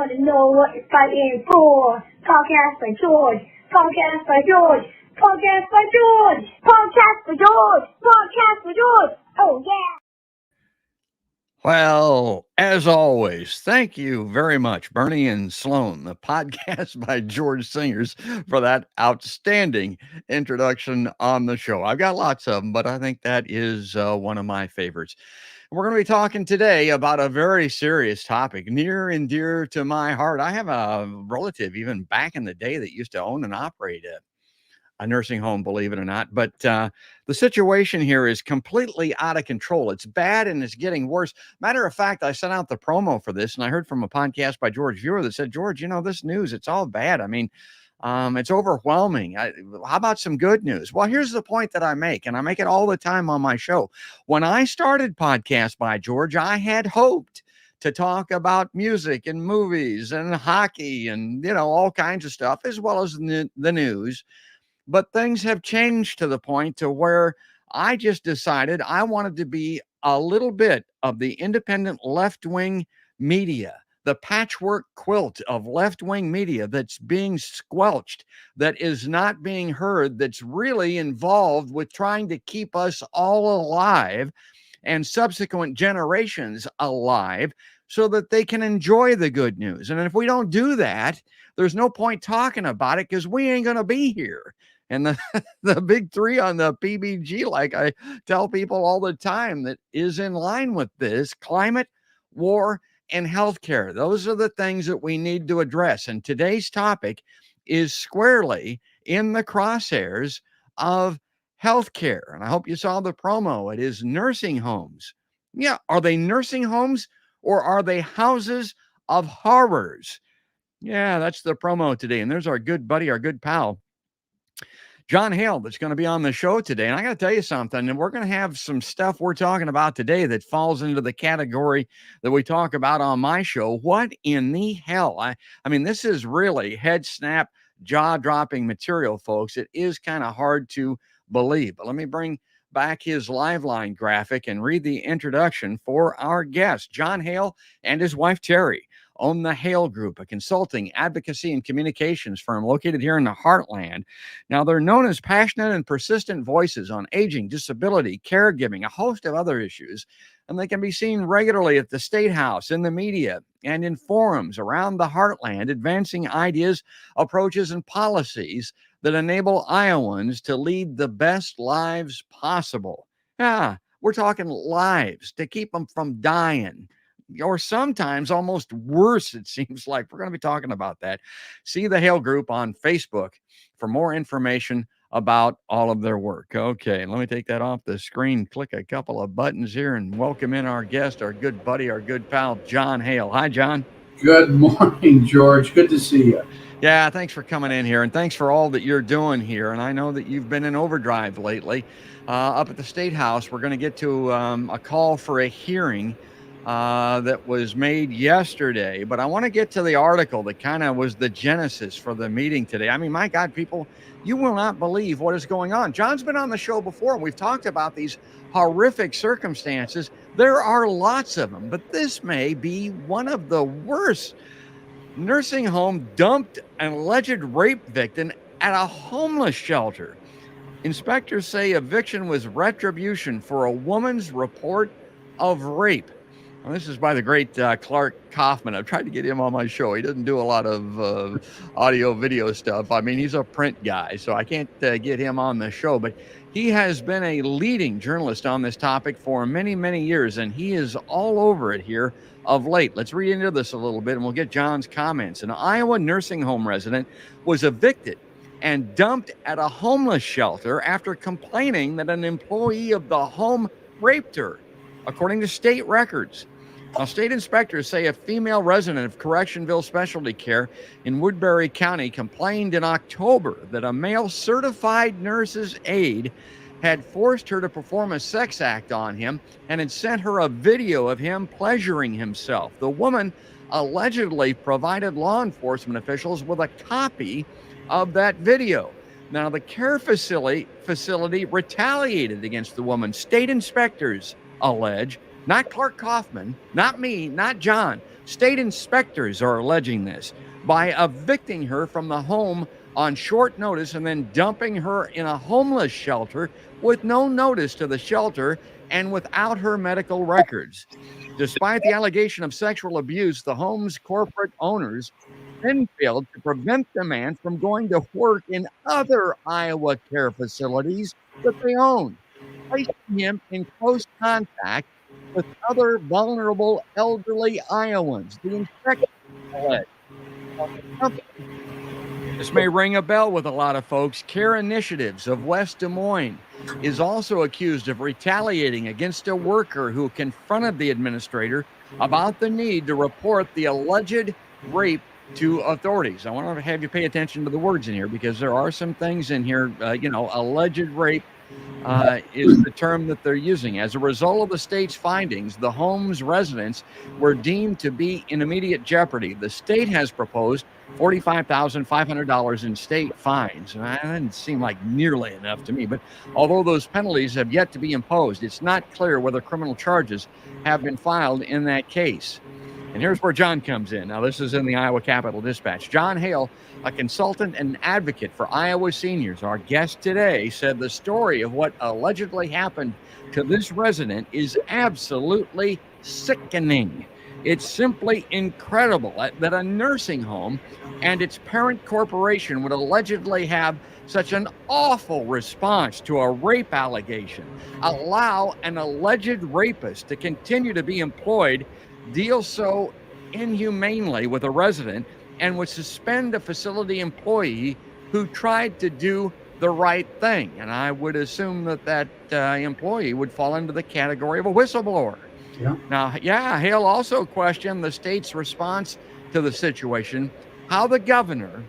want to know what you're fighting for. Podcast by George. Podcast by George. Podcast by George. Podcast by George. Podcast by George. Oh, yeah. Well, as always, thank you very much, Bernie and Sloan, the Podcast by George singers, for that outstanding introduction on the show. I've got lots of them, but I think that is one of my favorites. We're going to be talking today about a very serious topic, near and dear to my heart. I have a relative, even back in the day, that used to own and operate a nursing home, believe it or not. But the situation here is completely out of control. It's bad and it's getting worse. Matter of fact, I sent out the promo for this and I heard from a Podcast by George viewer that said, George, you know, this news, it's all bad. I mean, it's overwhelming. How about some good news? Well, here's the point that I make, and I make it all the time on my show. When I started Podcast by George, I had hoped to talk about music and movies and hockey and, you know, all kinds of stuff, as well as the news. But things have changed to the point to where I just decided I wanted to be a little bit of the independent left-wing media, the patchwork quilt of left-wing media that's being squelched, that is not being heard, that's really involved with trying to keep us all alive and subsequent generations alive so that they can enjoy the good news. And if we don't do that, there's no point talking about it because we ain't going to be here. And the big three on the PBG, like I tell people all the time, that is in line with this: climate, war, and healthcare. Those are the things that we need to address. And today's topic is squarely in the crosshairs of healthcare. And I hope you saw the promo. It is nursing homes. Yeah, are they nursing homes or are they houses of horrors? Yeah, that's the promo today. And there's our good buddy, our good pal, John Hale, that's going to be on the show today. And I got to tell you something, and we're going to have some stuff we're talking about today that falls into the category that we talk about on my show. What in the hell? I mean, this is really head snap, jaw dropping material, folks. It is kind of hard to believe. But let me bring back his LiveLine graphic and read the introduction for our guest. John Hale and his wife, Terry, own the Hale Group, a consulting, advocacy, and communications firm located here in the Heartland. Now, they're known as passionate and persistent voices on aging, disability, caregiving, a host of other issues, and they can be seen regularly at the State House, in the media, and in forums around the Heartland, advancing ideas, approaches, and policies that enable Iowans to lead the best lives possible. Yeah, we're talking lives to keep them from dying, or sometimes almost worse, it seems like. We're going to be talking about that. See the Hale Group on Facebook for more information about all of their work. Okay, let me take that off the screen, click a couple of buttons here, and welcome in our guest, our good buddy, our good pal, John Hale. Hi, John. Good morning, George. Good to see you. Yeah, thanks for coming in here, and thanks for all that you're doing here. And I know that you've been in overdrive lately. Up at the State House, we're going to get to a call for a hearing that was made yesterday, but I want to get to the article that kind of was the genesis for the meeting today. I mean, my God, people, you will not believe what is going on. John's been on the show before, and we've talked about these horrific circumstances. There are lots of them, but this may be one of the worst. Nursing home dumped an alleged rape victim at a homeless shelter. Inspectors say eviction was retribution for a woman's report of rape. Well, this is by the great Clark Kaufman. I've tried to get him on my show. He doesn't do a lot of audio video stuff. I mean, he's a print guy, so I can't get him on the show. But he has been a leading journalist on this topic for many, many years, and he is all over it here of late. Let's read into this a little bit, and we'll get John's comments. An Iowa nursing home resident was evicted and dumped at a homeless shelter after complaining that an employee of the home raped her, according to state records. Now, state inspectors say a female resident of Correctionville Specialty Care in Woodbury County complained in October that a male certified nurse's aide had forced her to perform a sex act on him and had sent her a video of him pleasuring himself. The woman allegedly provided law enforcement officials with a copy of that video. Now, the care facility retaliated against the woman. State inspectors allege, not Clark Kaufman, not me, not John, State inspectors are alleging this by evicting her from the home on short notice and then dumping her in a homeless shelter with no notice to the shelter and without her medical records. Despite the allegation of sexual abuse, the home's corporate owners then failed to prevent the man from going to work in other Iowa care facilities that they own, placing him in close contact with other vulnerable elderly Iowans. The inspector alleged. This may ring a bell with a lot of folks. Care Initiatives of West Des Moines is also accused of retaliating against a worker who confronted the administrator about the need to report the alleged rape to authorities. I want to have you pay attention to the words in here because there are some things in here, alleged rape is the term that they're using. As a result of the state's findings, the home's residents were deemed to be in immediate jeopardy. The state has proposed $45,500 in state fines. And that doesn't seem like nearly enough to me. But although those penalties have yet to be imposed, it's not clear whether criminal charges have been filed in that case. And here's where John comes in. Now, this is in the Iowa Capital Dispatch. John Hale, a consultant and advocate for Iowa seniors, our guest today, said the story of what allegedly happened to this resident is absolutely sickening. It's simply incredible that a nursing home and its parent corporation would allegedly have such an awful response to a rape allegation, allow an alleged rapist to continue to be employed, deal so inhumanely with a resident, and would suspend a facility employee who tried to do the right thing. And I would assume that employee would fall into the category of a whistleblower. Yeah. Now, Hale also questioned the state's response to the situation, how the governor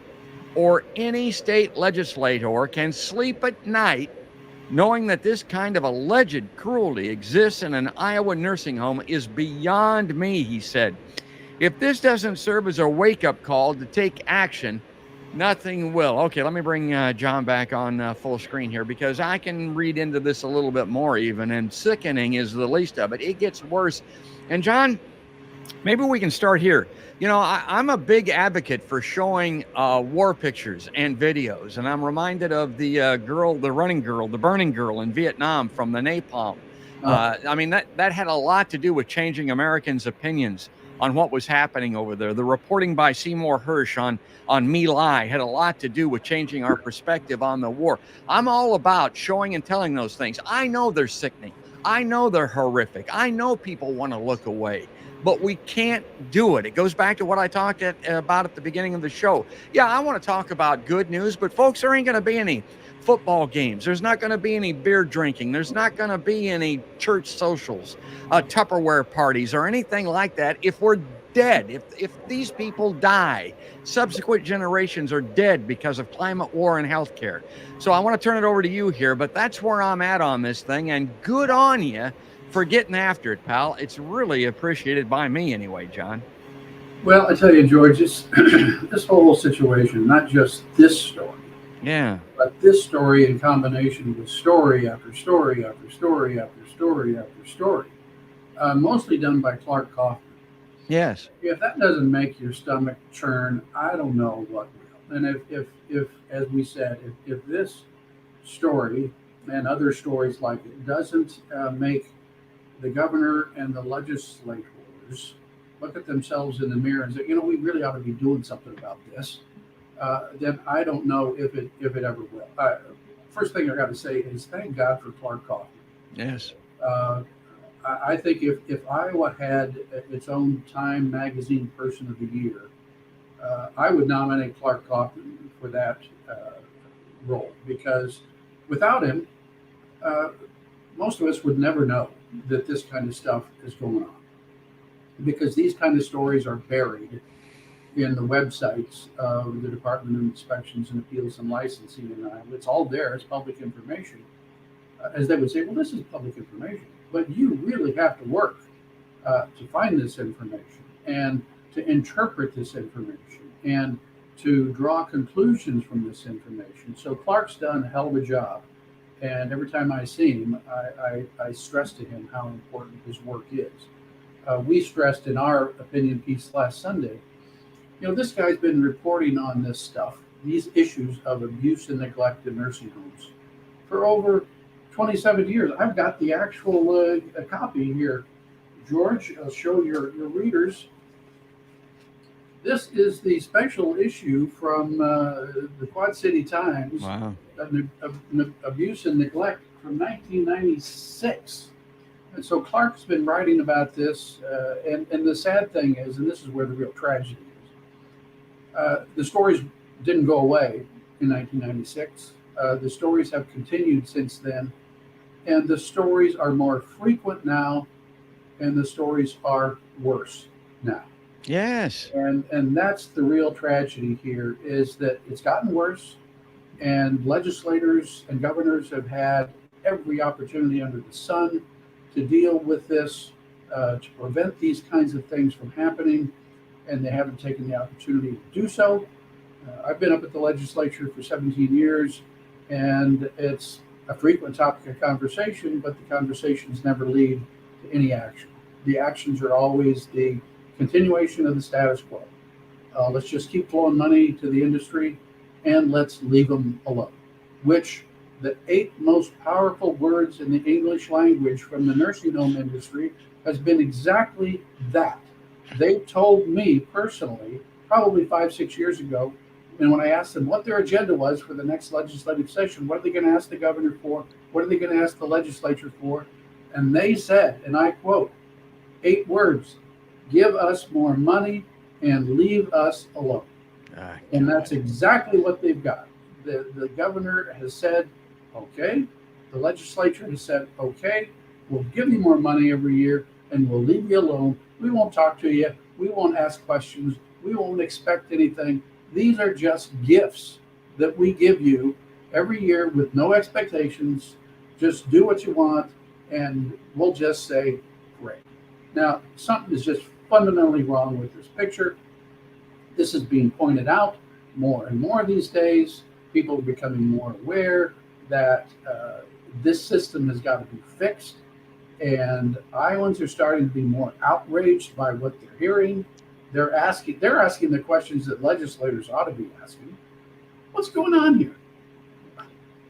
or any state legislator can sleep at night knowing that this kind of alleged cruelty exists in an Iowa nursing home is beyond me, he said. If this doesn't serve as a wake-up call to take action, nothing will. Okay, let me bring John back on full screen here because I can read into this a little bit more even, and sickening is the least of it. It gets worse. And John, maybe we can start here. You know, I'm a big advocate for showing war pictures and videos, and I'm reminded of the burning girl in Vietnam from the napalm. I mean, that had a lot to do with changing Americans' opinions on what was happening over there. The reporting by Seymour Hersh on My Lai had a lot to do with changing our perspective on the war. I'm all about showing and telling those things. I know they're sickening. I know they're horrific. I know people want to look away, but we can't do it. It goes back to what I talked about at the beginning of the show. Yeah, I want to talk about good news, but folks, there ain't going to be any football games. There's not going to be any beer drinking. There's not going to be any church socials, Tupperware parties, or anything like that if we're dead. If these people die, subsequent generations are dead because of climate war and healthcare. So I want to turn it over to you here, but that's where I'm at on this thing, and good on you for getting after it, pal. It's really appreciated by me anyway, John. Well, I tell you, George, this whole situation, not just this story, but this story in combination with story after story after story after story after story, mostly done by Clark Kaufman. Yes. If that doesn't make your stomach churn, I don't know what will. And if as we said, if this story and other stories like it doesn't make the governor and the legislators look at themselves in the mirror and say, you know, we really ought to be doing something about this, then I don't know if it ever will. First thing I got to say is thank God for Clark Kaufman. Yes. I think if Iowa had its own Time Magazine Person of the Year, I would nominate Clark Kaufman for that role, because without him, most of us would never know that this kind of stuff is going on, because these kind of stories are buried in the websites of the Department of Inspections and Appeals and Licensing in Iowa. It's all there. It's public information. As they would say, well, this is public information, but you really have to work to find this information and to interpret this information and to draw conclusions from this information. So Clark's done a hell of a job. And every time I see him, I stress to him how important his work is. we stressed in our opinion piece last Sunday, this guy's been reporting on this stuff, these issues of abuse and neglect in nursing homes for over 27 years. I've got the actual copy here. George, I'll show your readers. This is the special issue from the Quad City Times. Wow. Abuse and neglect from 1996. And so Clark's been writing about this, and the sad thing is, and this is where the real tragedy is, the stories didn't go away in 1996. The stories have continued since then, and the stories are more frequent now, and the stories are worse now. Yes. And that's the real tragedy here, is that it's gotten worse, and legislators and governors have had every opportunity under the sun to deal with this, to prevent these kinds of things from happening, and they haven't taken the opportunity to do so. I've been up at the legislature for 17 years, and it's a frequent topic of conversation, but the conversations never lead to any action. The actions are always the continuation of the status quo. Let's just keep flowing money to the industry, and let's leave them alone, which the 8 most powerful words in the English language from the nursing home industry has been exactly that. They told me personally, probably 5-6 years ago, and when I asked them what their agenda was for the next legislative session, what are they going to ask the governor for? What are they going to ask the legislature for? And they said, and I quote, 8 words: give us more money and leave us alone. And that's exactly what they've got. The governor has said, okay. The legislature has said, okay, we'll give you more money every year and we'll leave you alone. We won't talk to you. We won't ask questions. We won't expect anything. These are just gifts that we give you every year with no expectations. Just do what you want, and we'll just say, great. Now, something is just fundamentally wrong with this picture. This is being pointed out more and more these days. People are becoming more aware that this system has got to be fixed, and Iowans are starting to be more outraged by what they're hearing. They're asking the questions that legislators ought to be asking. What's going on here?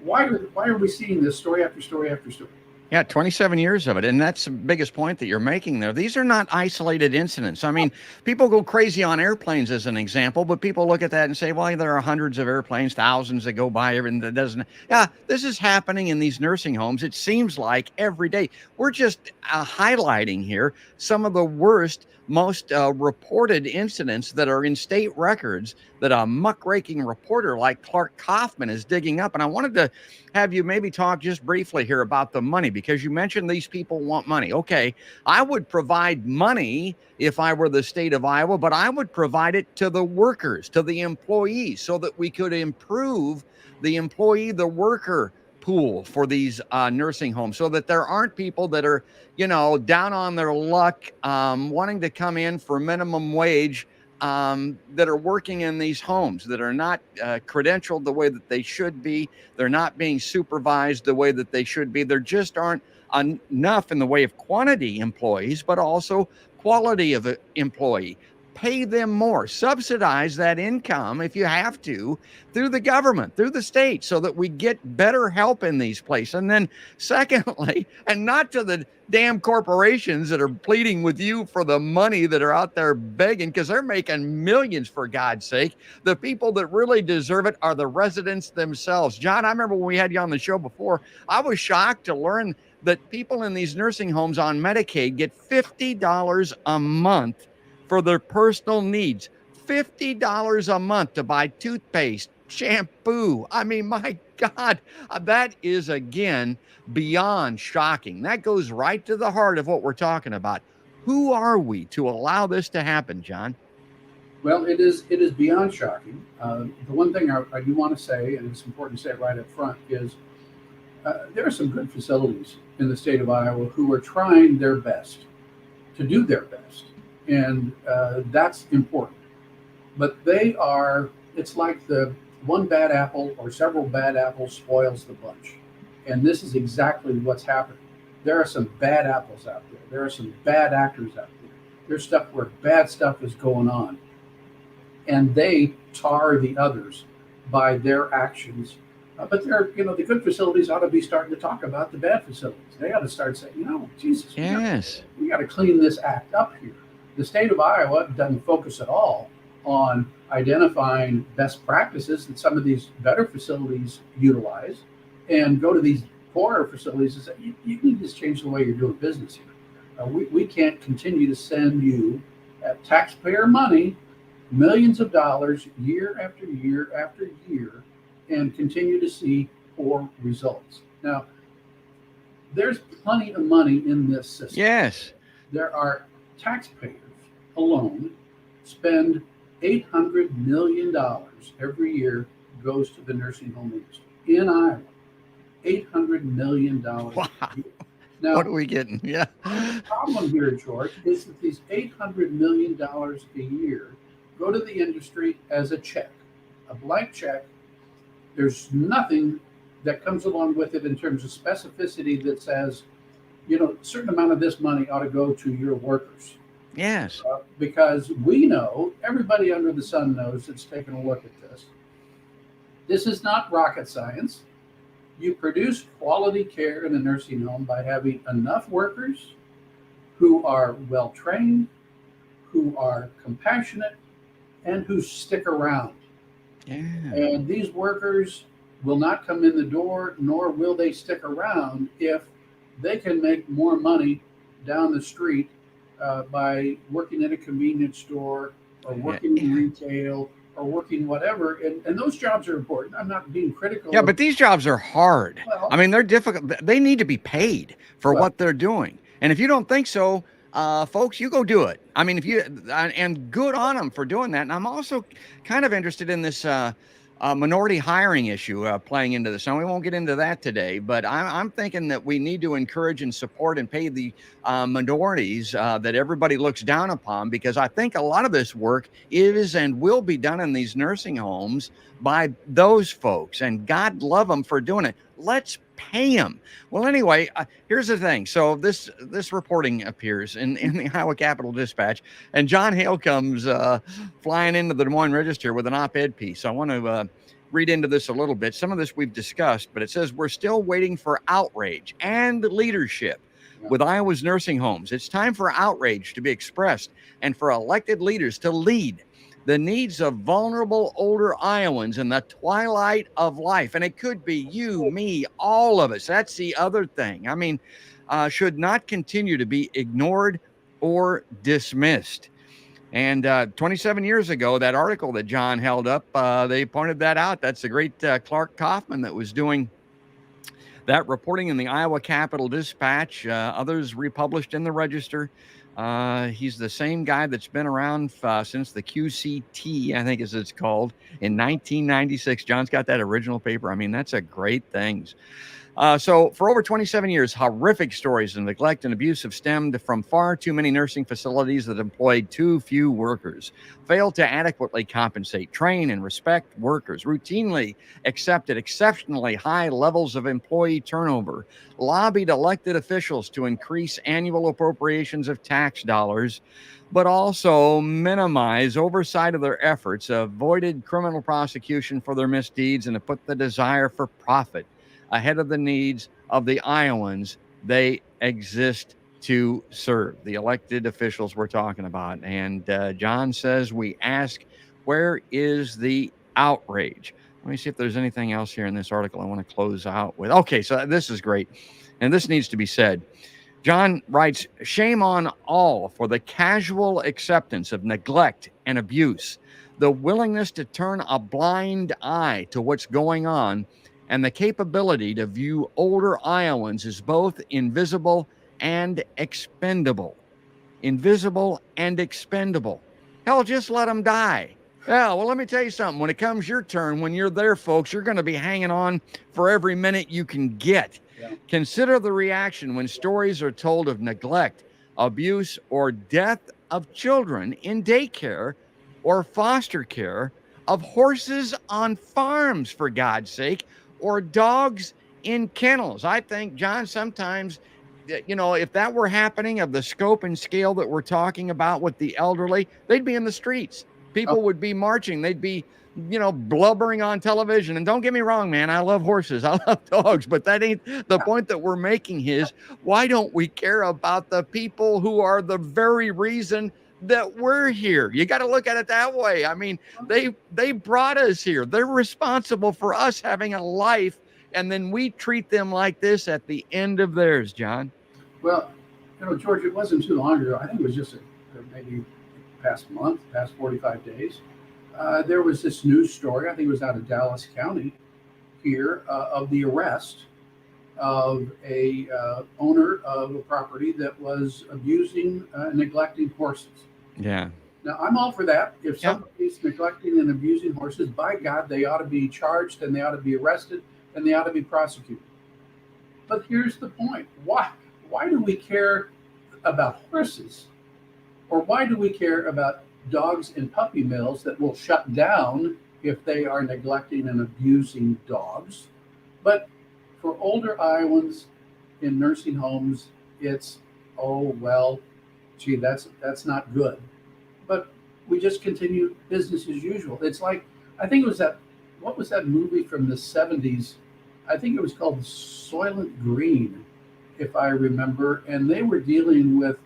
Why are we seeing this story after story after story? Yeah, 27 years of it. And that's the biggest point that you're making there. These are not isolated incidents. I mean, people go crazy on airplanes as an example, but people look at that and say, well, there are hundreds of airplanes, thousands that go by, and that doesn't. Yeah, this is happening in these nursing homes. It seems like every day. We're just highlighting here some of the worst, most reported incidents that are in state records that a muckraking reporter like Clark Kaufman is digging up. And I wanted to have you maybe talk just briefly here about the money, because you mentioned these people want money. Okay, I would provide money if I were the state of Iowa, but I would provide it to the workers, to the employees, so that we could improve the employee, the worker pool for these nursing homes, so that there aren't people that are, down on their luck, wanting to come in for minimum wage, that are working in these homes, that are not credentialed the way that they should be. They're not being supervised the way that they should be. There just aren't enough in the way of quantity employees, but also quality of employee. Pay them more, subsidize that income if you have to through the government, through the state, so that we get better help in these places. And then secondly, and not to the damn corporations that are pleading with you for the money, that are out there begging, because they're making millions, for God's sake. The people that really deserve it are the residents themselves. John, I remember when we had you on the show before, I was shocked to learn that people in these nursing homes on Medicaid get $50 a month for their personal needs. $50 a month to buy toothpaste, shampoo. I mean, my God, that is, again, beyond shocking. That goes right to the heart of what we're talking about. Who are we to allow this to happen, John? Well, it is beyond shocking. The one thing I do want to say, and it's important to say it right up front, is there are some good facilities in the state of Iowa who are trying their best to do their best. And that's important. But it's like the one bad apple or several bad apples spoils the bunch. And this is exactly what's happening. There are some bad apples out there. There are some bad actors out there. There's stuff where bad stuff is going on, and they tar the others by their actions. But they're, the good facilities ought to be starting to talk about the bad facilities. They ought to start saying, Jesus, Yes. we got to clean this act up here. The state of Iowa doesn't focus at all on identifying best practices that some of these better facilities utilize, and go to these poorer facilities and say, you need to change the way you're doing business here. We can't continue to send you taxpayer money, millions of dollars, year after year after year, and continue to see poor results. Now, there's plenty of money in this system. Yes. There are taxpayers alone spend $800 million every year goes to the nursing home industry in Iowa. $800 million. Wow. Now, What are we getting? Yeah. the problem here, George, is that these $800 million a year go to the industry as a check, a blank check. There's nothing that comes along with it in terms of specificity that says, a certain amount of this money ought to go to your workers. Yes. Because we know, everybody under the sun knows that's taken a look at this. This is not rocket science. You produce quality care in a nursing home by having enough workers who are well trained, who are compassionate, and who stick around. Yeah. And these workers will not come in the door, nor will they stick around if they can make more money down the street by working in a convenience store or working in retail or working whatever. And those jobs are important. I'm not being critical. Yeah, but these jobs are hard. Well, I mean, they're difficult. They need to be paid for what they're doing. And if you don't think so, folks, you go do it. I mean, and good on them for doing that. And I'm also kind of interested in this minority hiring issue playing into this. Now, we won't get into that today, but I'm thinking that we need to encourage and support and pay the minorities that everybody looks down upon, because I think a lot of this work is and will be done in these nursing homes by those folks, and God love them for doing it. Let's pay them. Well, anyway, here's the thing. So this reporting appears in the Iowa Capital Dispatch, and John Hale comes flying into the Des Moines Register with an op-ed piece. I want to read into this a little bit. Some of this we've discussed, but it says, we're still waiting for outrage and leadership with Iowa's nursing homes. It's time for outrage to be expressed and for elected leaders to lead the needs of vulnerable older Iowans in the twilight of life. And it could be you, me, all of us. That's the other thing. I mean, should not continue to be ignored or dismissed. And 27 years ago, that article that John held up, they pointed that out. That's the great Clark Kaufman that was doing that reporting in the Iowa Capital Dispatch. Others republished in the Register. He's the same guy that's been around since the QCT, I think as it's called, in 1996. John's got that original paper. I mean, that's a great thing. So for over 27 years, horrific stories of neglect and abuse have stemmed from far too many nursing facilities that employed too few workers, failed to adequately compensate, train, and respect workers, routinely accepted exceptionally high levels of employee turnover, lobbied elected officials to increase annual appropriations of tax dollars, but also minimize oversight of their efforts, avoided criminal prosecution for their misdeeds, and have put the desire for profit ahead of the needs of the Iowans they exist to serve, the elected officials we're talking about. And John says, we ask, where is the outrage? Let me see if there's anything else here in this article I want to close out with. Okay, so this is great, and this needs to be said. John writes, shame on all for the casual acceptance of neglect and abuse, the willingness to turn a blind eye to what's going on, and the capability to view older Iowans as both invisible and expendable. Invisible and expendable. Hell, just let them die. Yeah, well, let me tell you something. When it comes your turn, when you're there, folks, you're going to be hanging on for every minute you can get. Yeah. Consider the reaction when stories are told of neglect, abuse, or death of children in daycare or foster care, of horses on farms, for God's sake, or dogs in kennels. I think, John, sometimes if that were happening of the scope and scale that we're talking about with the elderly, they'd be in the streets. People would be marching. They'd be, blubbering on television. And don't get me wrong, man, I love horses. I love dogs, but that ain't the point that we're making is why don't we care about the people who are the very reason that we're here? You got to look at it that way. I mean, they brought us here. They're responsible for us having a life. And then we treat them like this at the end of theirs, John. Well, George, it wasn't too long ago. I think it was just maybe past 45 days. There was this news story, I think it was out of Dallas County here, of the arrest of a owner of a property that was abusing, neglecting horses. Yeah. Now, I'm all for that. If somebody's neglecting and abusing horses, by God, they ought to be charged and they ought to be arrested and they ought to be prosecuted. But here's the point. Why do we care about horses? Or why do we care about dogs in puppy mills that will shut down if they are neglecting and abusing dogs? But for older Iowans in nursing homes, it's, that's not good. But we just continue business as usual. It's like, I think it was what was that movie from the 70s? I think it was called Soylent Green, if I remember. And they were dealing with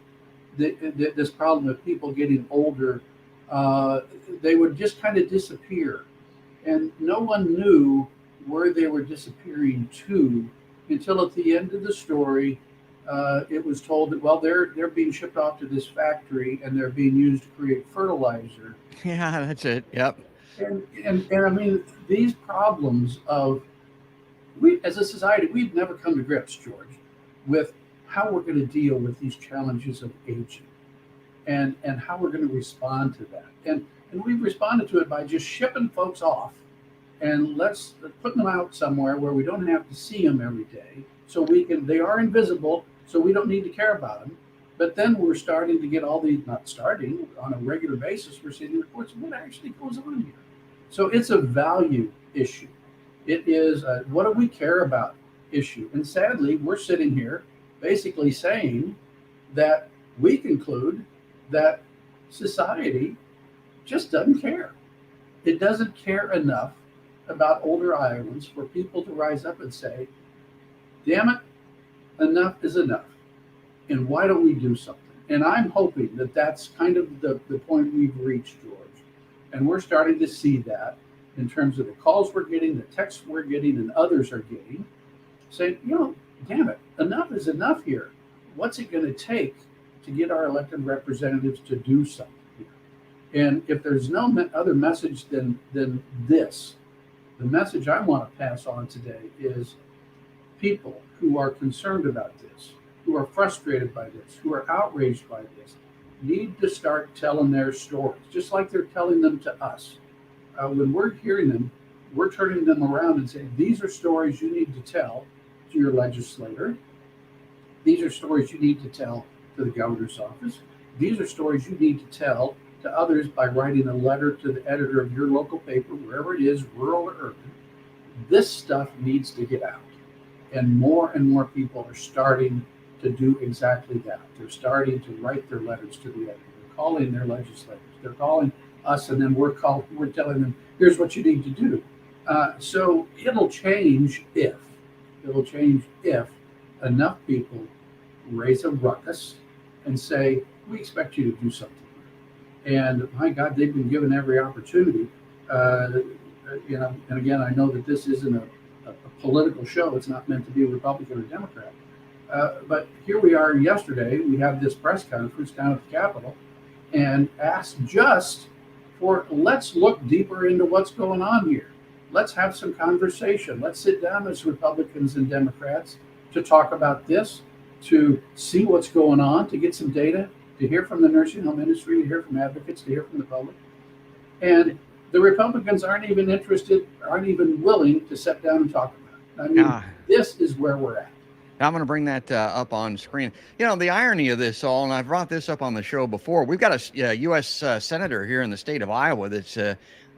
this problem of people getting older. They would just kind of disappear. And no one knew where they were disappearing to until at the end of the story, it was told that, they're being shipped off to this factory and they're being used to create fertilizer. Yeah, that's it. Yep. And I mean, these problems of, we as a society, we've never come to grips, George, with how we're going to deal with these challenges of aging and how we're going to respond to that. And we've responded to it by just shipping folks off and let's put them out somewhere where we don't have to see them every day. So they are invisible, so we don't need to care about them. But then we're starting to get on a regular basis, we're seeing reports of what actually goes on here. So it's a value issue. It is a what do we care about issue. And sadly, we're sitting here basically saying that we conclude that society just doesn't care. It doesn't care enough about older Iowans for people to rise up and say, damn it, enough is enough. And why don't we do something? And I'm hoping that that's kind of the point we've reached, George. And we're starting to see that in terms of the calls we're getting, the texts we're getting, and others are getting, saying, damn it, enough is enough here. What's it going to take to get our elected representatives to do something here? And if there's no other message than this, the message I want to pass on today is people who are concerned about this, who are frustrated by this, who are outraged by this, need to start telling their stories, just like they're telling them to us. When we're hearing them, we're turning them around and saying, these are stories you need to tell to your legislator. These are stories you need to tell to the governor's office. These are stories you need to tell to others by writing a letter to the editor of your local paper, wherever it is, rural or urban. This stuff needs to get out. And more people are starting to do exactly that. They're starting to write their letters to the editor. They're calling their legislators. They're calling us, and then we're telling them, here's what you need to do. So it'll change if enough people raise a ruckus and say, we expect you to do something. And my God, they've been given every opportunity. And again, I know that this isn't a political show. It's not meant to be a Republican or Democrat. But here we are yesterday. We have this press conference down at the Capitol and asked just for, let's look deeper into what's going on here. Let's have some conversation. Let's sit down as Republicans and Democrats to talk about this, to see what's going on, to get some data, to hear from the nursing home industry, to hear from advocates, to hear from the public. And the Republicans aren't even willing to sit down and talk about it. I mean, this is where we're at. I'm going to bring that up on screen. The irony of this all, and I've brought this up on the show before, we've got a U.S. senator here in the state of Iowa that's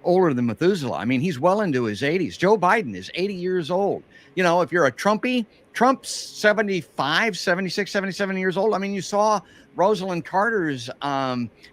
older than Methuselah. I mean, he's well into his 80s. Joe Biden is 80 years old. You know, if you're a Trumpy, Trump's 75, 76, 77 years old. I mean, you saw Rosalind Carter's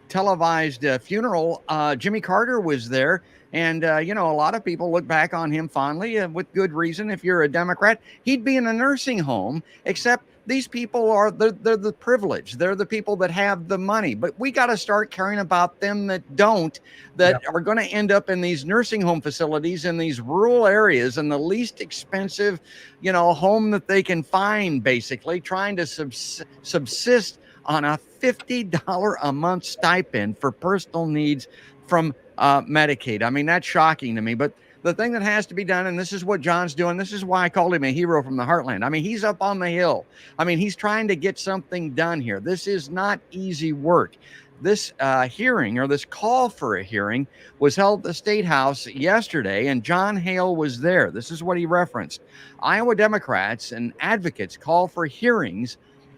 televised funeral. Jimmy Carter was there. And, you know, a lot of people look back on him fondly with good reason. If you're a Democrat, he'd be in a nursing home, except these people they're the privileged. They're the people that have the money. But we got to start caring about them that don't, that are going to end up in these nursing home facilities in these rural areas in the least expensive, you know, home that they can find, basically trying to subsist on a $50 a month stipend for personal needs from Medicaid. I mean, that's shocking to me. But the thing that has to be done, and this is what John's doing, this is why I called him a hero from the heartland. I mean, he's up on the Hill. I mean, he's trying to get something done here. This is not easy work. This hearing, or this call for a hearing, was held at the State House yesterday, and John Hale was there. This is what he referenced. Iowa Democrats and advocates call for hearings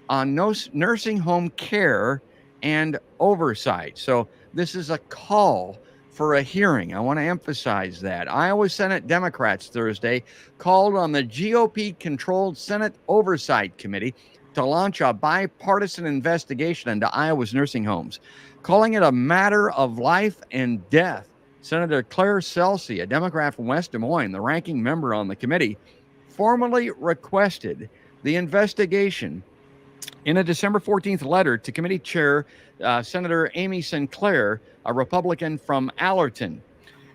on nursing home care and oversight. So this is a call for a hearing. I want to emphasize that. Iowa Senate Democrats Thursday called on the GOP-controlled Senate Oversight Committee to launch a bipartisan investigation into Iowa's nursing homes, calling it a matter of life and death. Senator Claire Celsey, a Democrat from West Des Moines, the ranking member on the committee, formally requested the investigation in a December 14th letter to committee chair Senator Amy Sinclair, a Republican from Allerton.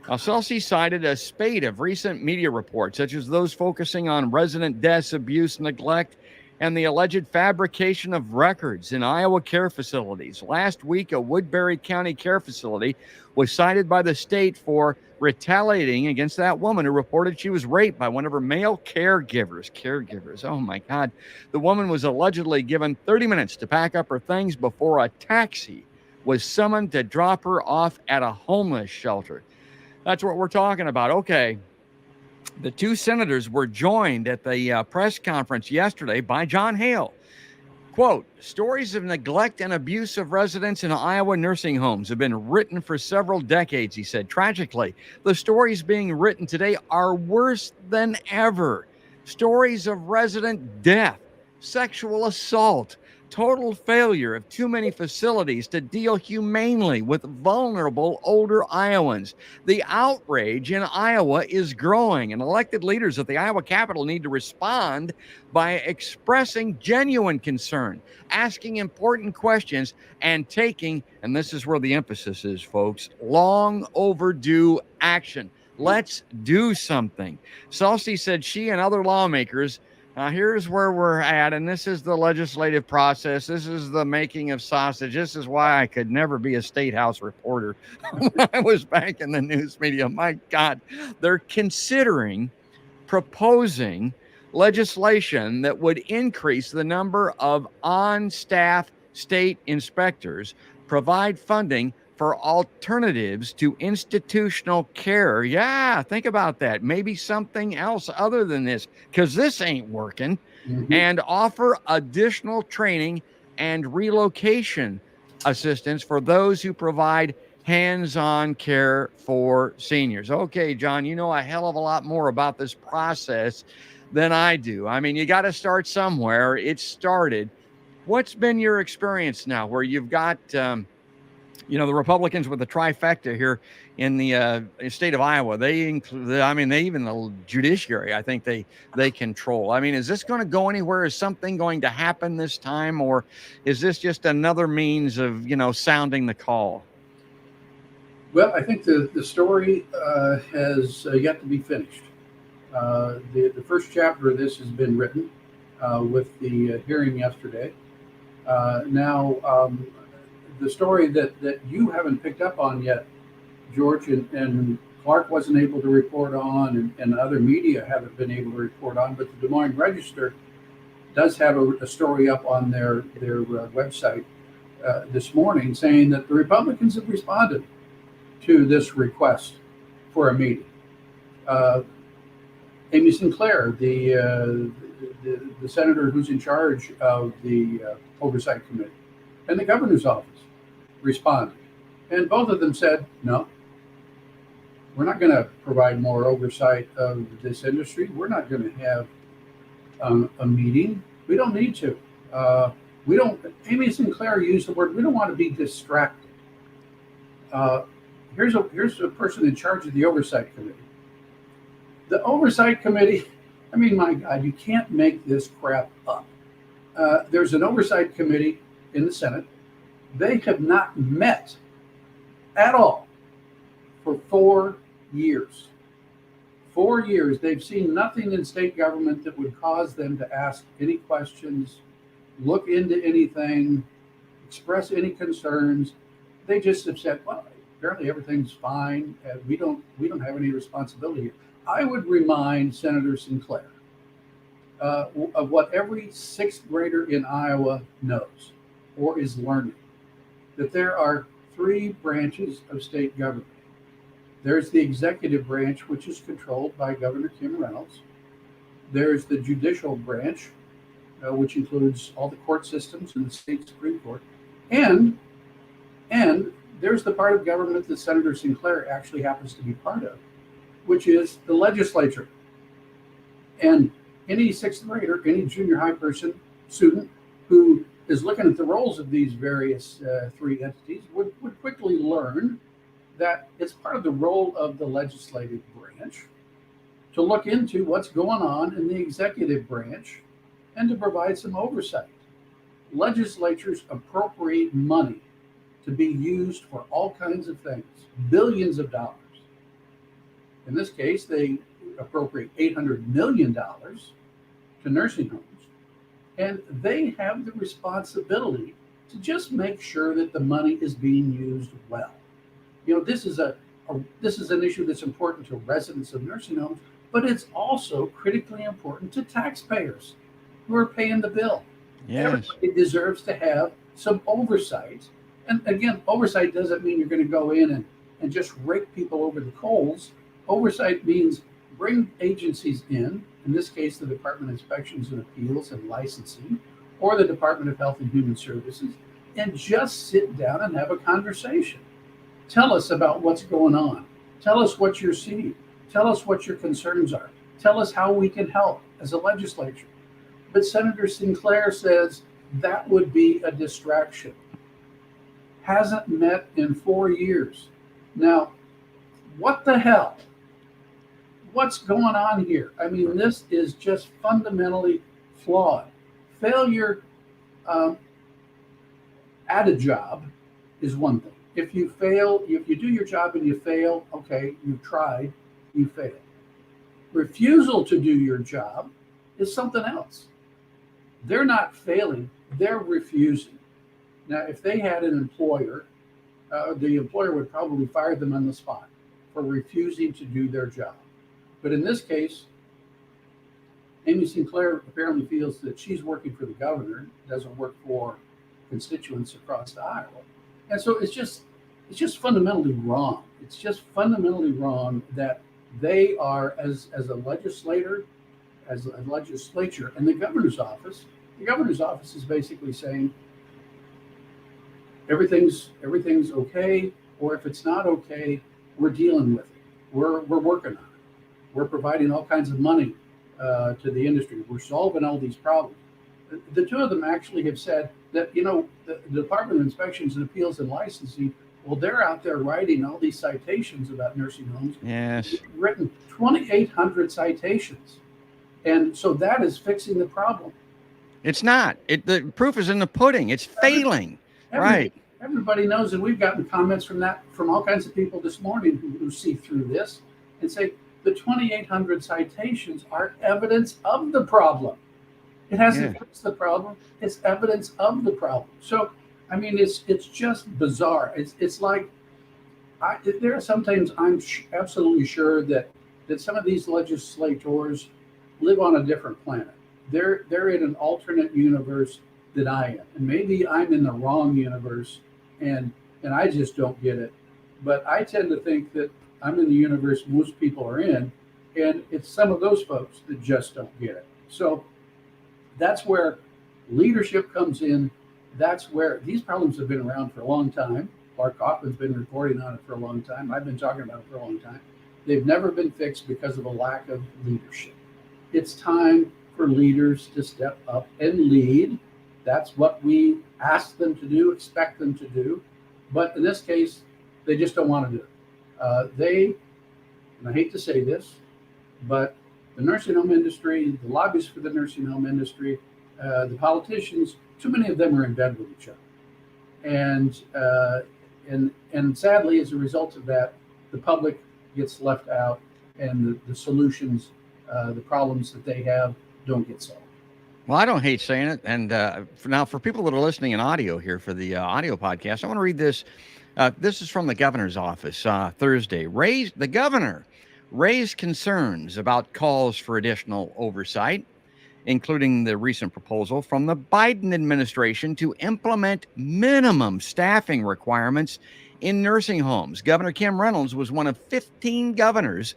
Now, Celsey cited a spate of recent media reports, such as those focusing on resident deaths, abuse, neglect, and the alleged fabrication of records in Iowa care facilities. Last week, a Woodbury County care facility was cited by the state for retaliating against that woman who reported she was raped by one of her male caregivers. Oh my God. The woman was allegedly given 30 minutes to pack up her things before a taxi was summoned to drop her off at a homeless shelter. That's what we're talking about. Okay. The two senators were joined at the press conference yesterday by John Hale. Quote, stories of neglect and abuse of residents in Iowa nursing homes have been written for several decades, he said. Tragically, the stories being written today are worse than ever. Stories of resident death, sexual assault, total failure of too many facilities to deal humanely with vulnerable older Iowans. The outrage in Iowa is growing, and elected leaders at the Iowa Capitol need to respond by expressing genuine concern, asking important questions, and taking, and this is where the emphasis is, folks, long overdue action. Let's do something. Celsey said she and other lawmakers. Now, here's where we're at, and this is the legislative process. This is the making of sausage. This is why I could never be a State House reporter when I was back in the news media. My God, they're considering proposing legislation that would increase the number of on-staff state inspectors, provide funding for alternatives to institutional care. Yeah, think about that. Maybe something else other than this, because this ain't working. And offer additional training and relocation assistance for those who provide hands-on care for seniors. Okay, John, you know a hell of a lot more about this process than I do. I mean, you got to start somewhere. It started. What's been your experience now where you've got you know, the Republicans with the trifecta here in the state of Iowa? They include, I mean, they even the judiciary, I think they control. I mean, is this going to go anywhere? Is something going to happen this time? Or is this just another means of, you know, sounding the call? Well, I think the story has yet to be finished. The first chapter of this has been written with the hearing yesterday. Now, the story that you haven't picked up on yet, George, and Clark wasn't able to report on, and other media haven't been able to report on, but the Des Moines Register does have a story up on their website this morning saying that the Republicans have responded to this request for a meeting. Amy Sinclair, the senator who's in charge of the Oversight Committee, and the governor's office responded. And both of them said, no, We're not going to provide more oversight of this industry. We're not going to have a meeting. We don't need to. We don't. Amy Sinclair used the word. We don't want to be distracted. Here's a person in charge of the oversight committee. The oversight committee. I mean, my God, you can't make this crap up. There's an oversight committee in the Senate. They have not met at all for 4 years. 4 years. They've seen nothing in state government that would cause them to ask any questions, look into anything, express any concerns. They just have said, well, apparently everything's fine. We don't have any responsibility here. I would remind Senator Sinclair of what every sixth grader in Iowa knows or is learning, that there are 3 branches of state government. There's the executive branch, which is controlled by Governor Kim Reynolds. There's the judicial branch, which includes all the court systems and the state Supreme Court. And there's the part of government that Senator Sinclair actually happens to be part of, which is the legislature. And any sixth grader, any junior high student who is looking at the roles of these various 3 entities would quickly learn that it's part of the role of the legislative branch to look into what's going on in the executive branch and to provide some oversight. Legislatures appropriate money to be used for all kinds of things, billions of dollars. In this case, they appropriate $800 million to nursing homes, and they have the responsibility to just make sure that the money is being used well. You know, this is an issue that's important to residents of nursing homes, but it's also critically important to taxpayers who are paying the bill. Yes. Everybody deserves to have some oversight. And again, oversight doesn't mean you're going to go in and just rake people over the coals. Oversight means bring agencies in this case, the Department of Inspections and Appeals and Licensing, or the Department of Health and Human Services, and just sit down and have a conversation. Tell us about what's going on. Tell us what you're seeing. Tell us what your concerns are. Tell us how we can help as a legislature. But Senator Sinclair says that would be a distraction. Hasn't met in 4 years. Now, what the hell? What's going on here? I mean, this is just fundamentally flawed. Failure at a job is one thing. If you fail, if you do your job and you fail, okay, you've tried, you failed. Refusal to do your job is something else. They're not failing, they're refusing. Now, if they had an employer, the employer would probably fire them on the spot for refusing to do their job. But in this case, Amy Sinclair apparently feels that she's working for the governor, doesn't work for constituents across Iowa. And so it's just fundamentally wrong. It's just fundamentally wrong that they are, as a legislator, as a legislature, and the governor's office is basically saying everything's okay, or if it's not okay, we're dealing with it. We're working on it. We're providing all kinds of money to the industry. We're solving all these problems. The two of them actually have said that, the Department of Inspections and Appeals and Licensing, well, they're out there writing all these citations about nursing homes. Yes. They've written 2,800 citations. And so that is fixing the problem. It's not. The proof is in the pudding. It's failing. Right. Everybody knows, and we've gotten comments from all kinds of people this morning who see through this and say the 2,800 citations are evidence of the problem. It hasn't fixed the problem. It's evidence of the problem. So, I mean, it's just bizarre. It's like there are sometimes I'm absolutely sure that some of these legislators live on a different planet. They're in an alternate universe that I am, and maybe I'm in the wrong universe, and I just don't get it. But I tend to think that I'm in the universe most people are in, and it's some of those folks that just don't get it. So that's where leadership comes in. That's where these problems have been around for a long time. Clark Kaufman's been reporting on it for a long time. I've been talking about it for a long time. They've never been fixed because of a lack of leadership. It's time for leaders to step up and lead. That's what we ask them to do, expect them to do. But in this case, they just don't want to do it. And I hate to say this, but the nursing home industry, the lobbyists for the nursing home industry, the politicians, too many of them are in bed with each other. And sadly, as a result of that, the public gets left out, and the solutions, the problems that they have, don't get solved. Well, I don't hate saying it. And for people that are listening in audio here for the audio podcast, I want to read this. This is from the governor's office Thursday. The governor raised concerns about calls for additional oversight, including the recent proposal from the Biden administration to implement minimum staffing requirements in nursing homes. Governor Kim Reynolds was one of 15 governors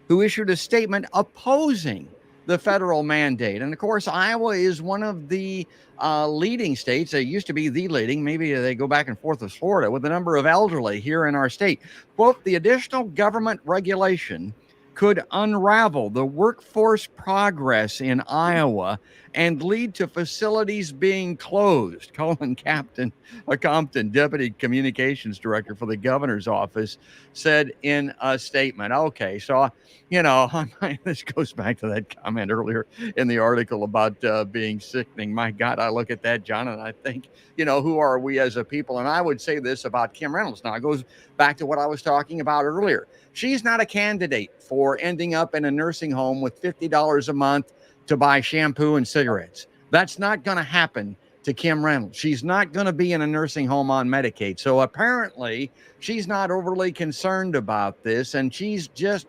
who issued a statement opposing the federal mandate. And of course, Iowa is one of the leading states. It used to be the leading, maybe they go back and forth with Florida, with the number of elderly here in our state. Quote, the additional government regulation could unravel the workforce progress in Iowa and lead to facilities being closed. Colin Compton, Deputy Communications Director for the governor's office, said in a statement. Okay, so, this goes back to that comment earlier in the article about being sickening. My God, I look at that, John, and I think, who are we as a people? And I would say this about Kim Reynolds. Now, it goes back to what I was talking about earlier. She's not a candidate for ending up in a nursing home with $50 a month to buy shampoo and cigarettes. That's not going to happen to Kim Reynolds. She's not going to be in a nursing home on Medicaid. So apparently she's not overly concerned about this, and she's just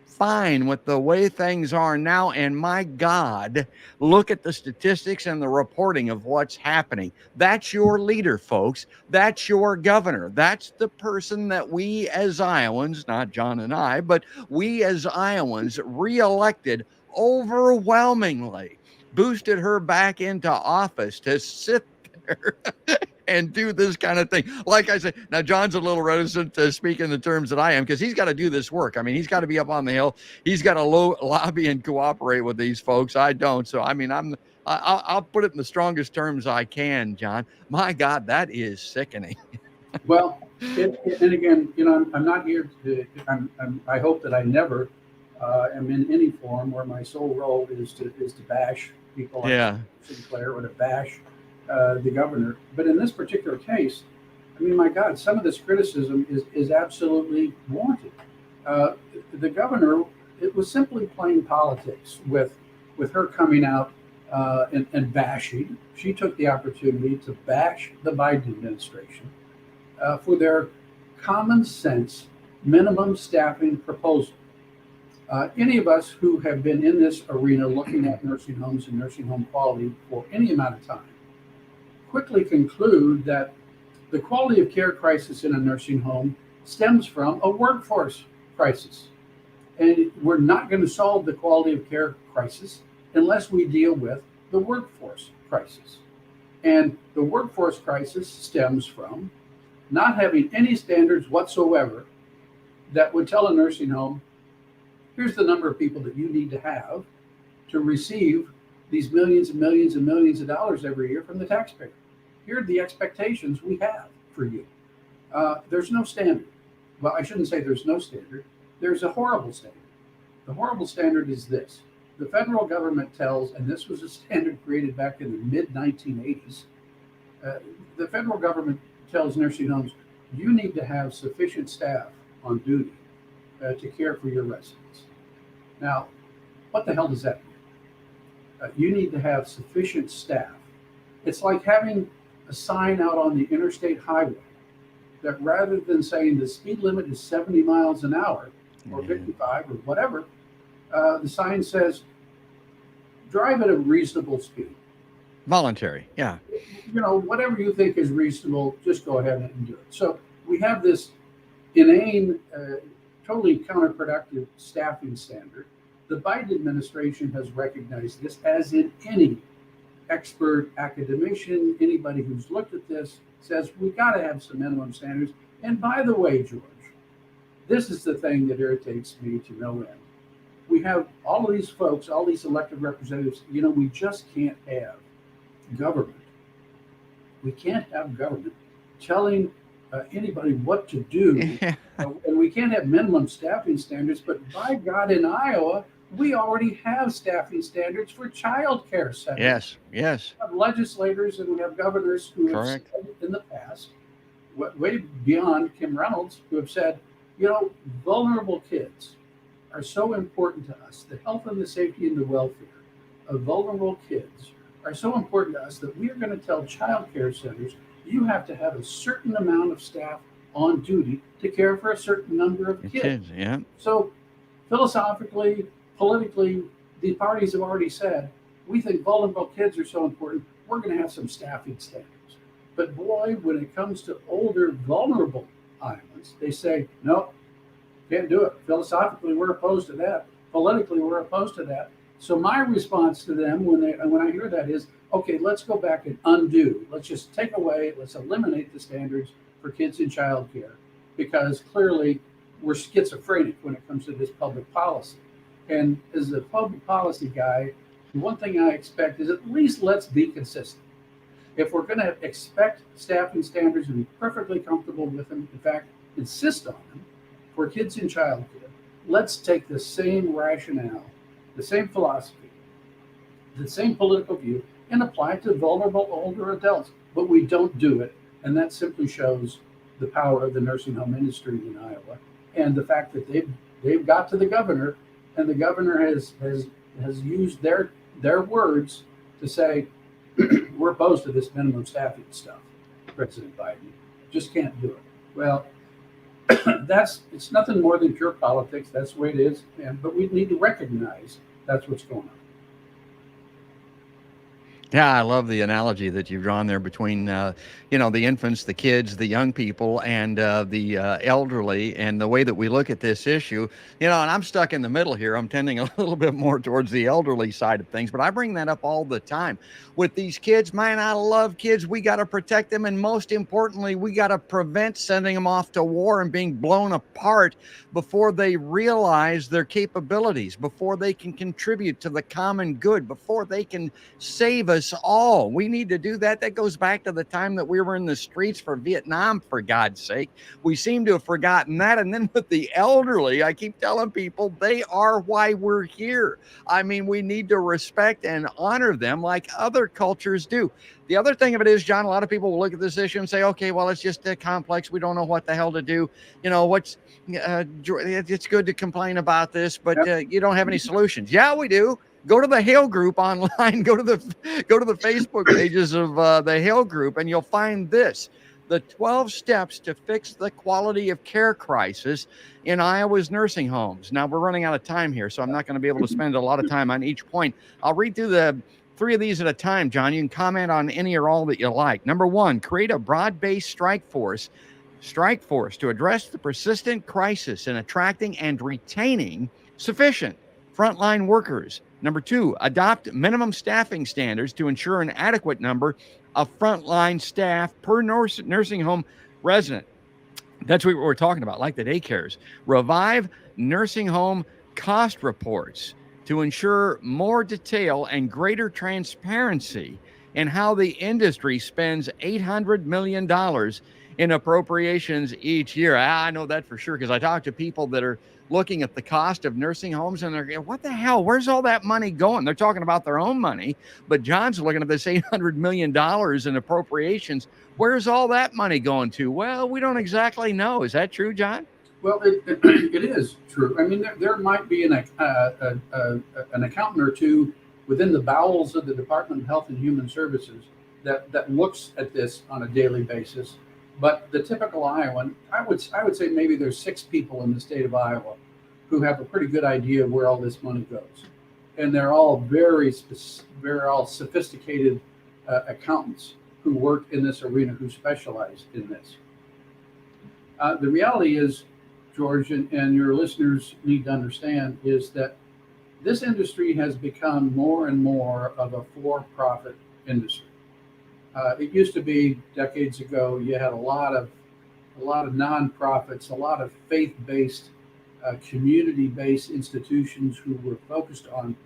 fine with the way things are now. And my God, look at the statistics and the reporting of what's happening. That's your leader, folks. That's your governor. That's the person that we as Iowans, not John and I, but we as Iowans reelected overwhelmingly, boosted her back into office to sit there and do this kind of thing. Like I said, now John's a little reticent to speak in the terms that I am, because he's got to do this work. I mean, he's got to be up on the Hill. He's got to lobby and cooperate with these folks. I don't. So, I mean, I'll put it in the strongest terms I can, John. My God, that is sickening. Well, and again, I'm not here to, I hope that I never am in any form where my sole role is to bash people like Sinclair or to bash the governor. But in this particular case, I mean, my God, some of this criticism is absolutely warranted. The governor, it was simply plain politics with her coming out and bashing. She took the opportunity to bash the Biden administration for their common sense minimum staffing proposal. Any of us who have been in this arena looking at nursing homes and nursing home quality for any amount of time quickly conclude that the quality of care crisis in a nursing home stems from a workforce crisis. And we're not going to solve the quality of care crisis unless we deal with the workforce crisis. And the workforce crisis stems from not having any standards whatsoever that would tell a nursing home, here's the number of people that you need to have to receive these millions and millions and millions of dollars every year from the taxpayer. Here are the expectations we have for you. There's no standard. Well, I shouldn't say there's no standard. There's a horrible standard. The horrible standard is this. The federal government tells, and this was a standard created back in the mid-1980s, the federal government tells nursing homes, you need to have sufficient staff on duty to care for your residents. Now, what the hell does that mean? You need to have sufficient staff. It's like having a sign out on the interstate highway that rather than saying the speed limit is 70 miles an hour or 55 or whatever, the sign says, drive at a reasonable speed. Voluntary, yeah. Whatever you think is reasonable, just go ahead and do it. So we have this inane, totally counterproductive staffing standard. The Biden administration has recognized this, as in any expert academician, anybody who's looked at this says we got to have some minimum standards. And by the way, George, this is the thing that irritates me to no end. We have all of these folks, all these elected representatives. We just can't have government. We can't have government telling anybody what to do, and we can't have minimum staffing standards. But by God, in Iowa, we already have staffing standards for child care centers. Yes. We have legislators and we have governors who have said in the past, way beyond Kim Reynolds, who have said, vulnerable kids are so important to us. The health and the safety and the welfare of vulnerable kids are so important to us that we are going to tell child care centers, you have to have a certain amount of staff on duty to care for a certain number of kids. Yeah. So philosophically, politically, the parties have already said, we think vulnerable kids are so important, we're going to have some staffing standards. But boy, when it comes to older, vulnerable Iowans, they say, no, can't do it. Philosophically, we're opposed to that. Politically, we're opposed to that. So my response to them when I hear that is, okay, let's go back and undo. Let's just take away, let's eliminate the standards for kids in childcare, because clearly we're schizophrenic when it comes to this public policy. And as a public policy guy, one thing I expect is at least let's be consistent. If we're going to expect staffing standards and be perfectly comfortable with them, in fact, insist on them for kids in childcare, let's take the same rationale, the same philosophy, the same political view, and apply it to vulnerable older adults. But we don't do it, and that simply shows the power of the nursing home industry in Iowa, and the fact that they've got to the governor, and the governor has used their words to say, we're opposed to this minimum staffing stuff. President Biden just can't do it. Well, it's nothing more than pure politics. That's the way it is. But we need to recognize that's what's going on. Yeah, I love the analogy that you've drawn there between, the infants, the kids, the young people, and the elderly, and the way that we look at this issue. And I'm stuck in the middle here. I'm tending a little bit more towards the elderly side of things, but I bring that up all the time. With these kids, man, I love kids. We got to protect them, and most importantly, we got to prevent sending them off to war and being blown apart before they realize their capabilities, before they can contribute to the common good, before they can save us all. We need to do that. That goes back to the time that we were in the streets for Vietnam, for God's sake. We seem to have forgotten that. And then with the elderly, I keep telling people they are why we're here. I mean, we need to respect and honor them like other cultures do. The other thing of it is, John, a lot of people will look at this issue and say, okay, well, it's just complex. We don't know what the hell to do. It's good to complain about this, but you don't have any solutions. Yeah, we do. Go to the Hale group online, go to the Facebook pages of the Hale group, and you'll find this: the 12 steps to fix the quality of care crisis in Iowa's nursing homes. Now, we're running out of time here, so I'm not going to be able to spend a lot of time on each point. I'll read through the 3 of these at a time, John. You can comment on any or all that you like. Number 1, create a broad-based strike force to address the persistent crisis in attracting and retaining sufficient frontline workers. Number 2, adopt minimum staffing standards to ensure an adequate number of frontline staff per nursing home resident. That's what we're talking about, like the daycares. Revive nursing home cost reports to ensure more detail and greater transparency in how the industry spends $800 million in appropriations each year. I know that for sure, because I talk to people that are looking at the cost of nursing homes, and they're going, what the hell? Where's all that money going? They're talking about their own money, but John's looking at this $800 million in appropriations. Where's all that money going to? Well, we don't exactly know. Is that true, John? Well, it is true. I mean, there might be an accountant or two within the bowels of the Department of Health and Human Services that looks at this on a daily basis. But the typical Iowan, I would say maybe there's 6 people in the state of Iowa who have a pretty good idea of where all this money goes, and they're all very sophisticated accountants who work in this arena, who specialize in this. The reality is, George, and your listeners need to understand, is that this industry has become more and more of a for-profit industry. It used to be decades ago, you had a lot of a lot of nonprofits, a lot of faith-based, community-based institutions who were focused on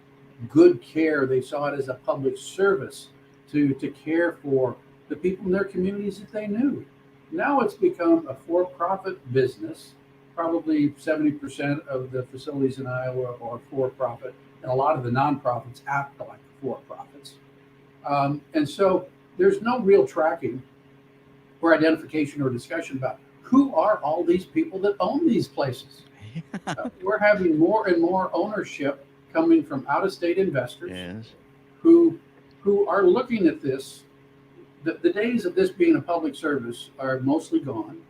good care. They saw it as a public service to care for the people in their communities that they knew. Now it's become a for-profit business. Probably 70% of the facilities in Iowa are for-profit, and a lot of the nonprofits act like for-profits. And so there's no real tracking or identification or discussion about who are all these people that own these places. We're having more and more ownership coming from out-of-state investors. Yes. who are looking at this. The days of this being a public service are mostly gone.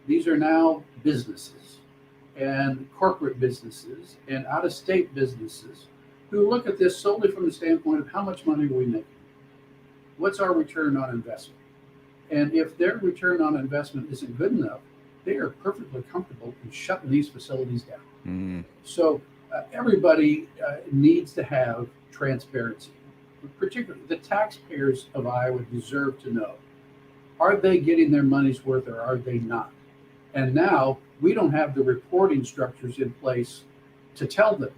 These are now businesses and corporate businesses and out-of-state businesses who look at this solely from the standpoint of how much money are we making? What's our return on investment? And if their return on investment isn't good enough, they are perfectly comfortable in shutting these facilities down. Mm. So everybody needs to have transparency. Particularly the taxpayers of Iowa deserve to know, are they getting their money's worth or are they not? And now we don't have the reporting structures in place to tell them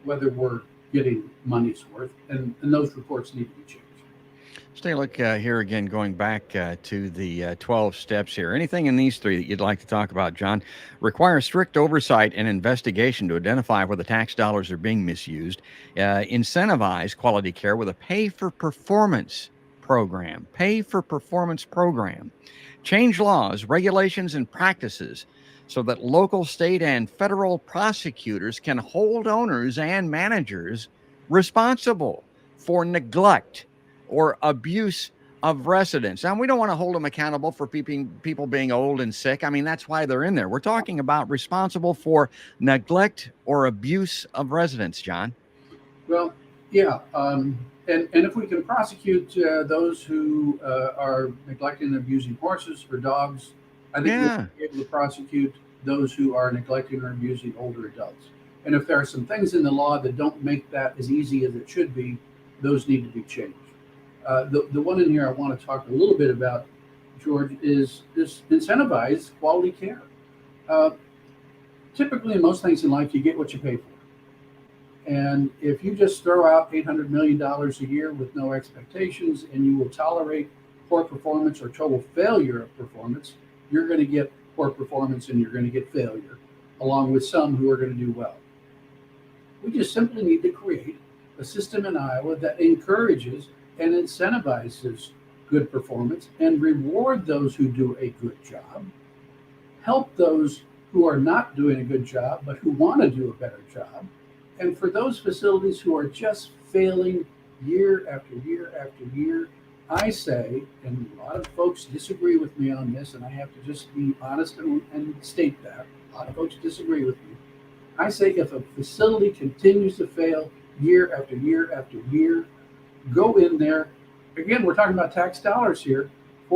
whether we're getting money's worth, and those reports need to be changed. Let's take a look here again, going back to the 12 steps here. Anything in these three that you'd like to talk about, John? Require strict oversight and investigation to identify where the tax dollars are being misused. Incentivize quality care with a pay-for-performance program. Pay-for-performance program. Change laws, regulations, and practices so that local, state, and federal prosecutors can hold owners and managers responsible for neglect or abuse of residents. Now, we don't want to hold them accountable for people being old and sick. I mean, that's why they're in there. We're talking about responsible for neglect or abuse of residents, John. Well, yeah. And if we can prosecute those who are neglecting and abusing horses or dogs, I think we'll be able to prosecute those who are neglecting or abusing older adults. And if there are some things in the law that don't make that as easy as it should be, those need to be changed. The one in here I want to talk a little bit about, George, is this: incentivize quality care. Typically, in most things in life, you get what you pay for. And if you just throw out $800 million a year with no expectations, and you will tolerate poor performance or total failure of performance, you're going to get poor performance and you're going to get failure, along with some who are going to do well. We just simply need to create a system in Iowa that encourages and incentivizes good performance and reward those who do a good job, help those who are not doing a good job but who want to do a better job, and for those facilities who are just failing year after year after year, I say, and a lot of folks disagree with me on this, and I have to just be honest and state that, a lot of folks disagree with me. I say if a facility continues to fail year after year after year, go in there. Again, we're talking about tax dollars here.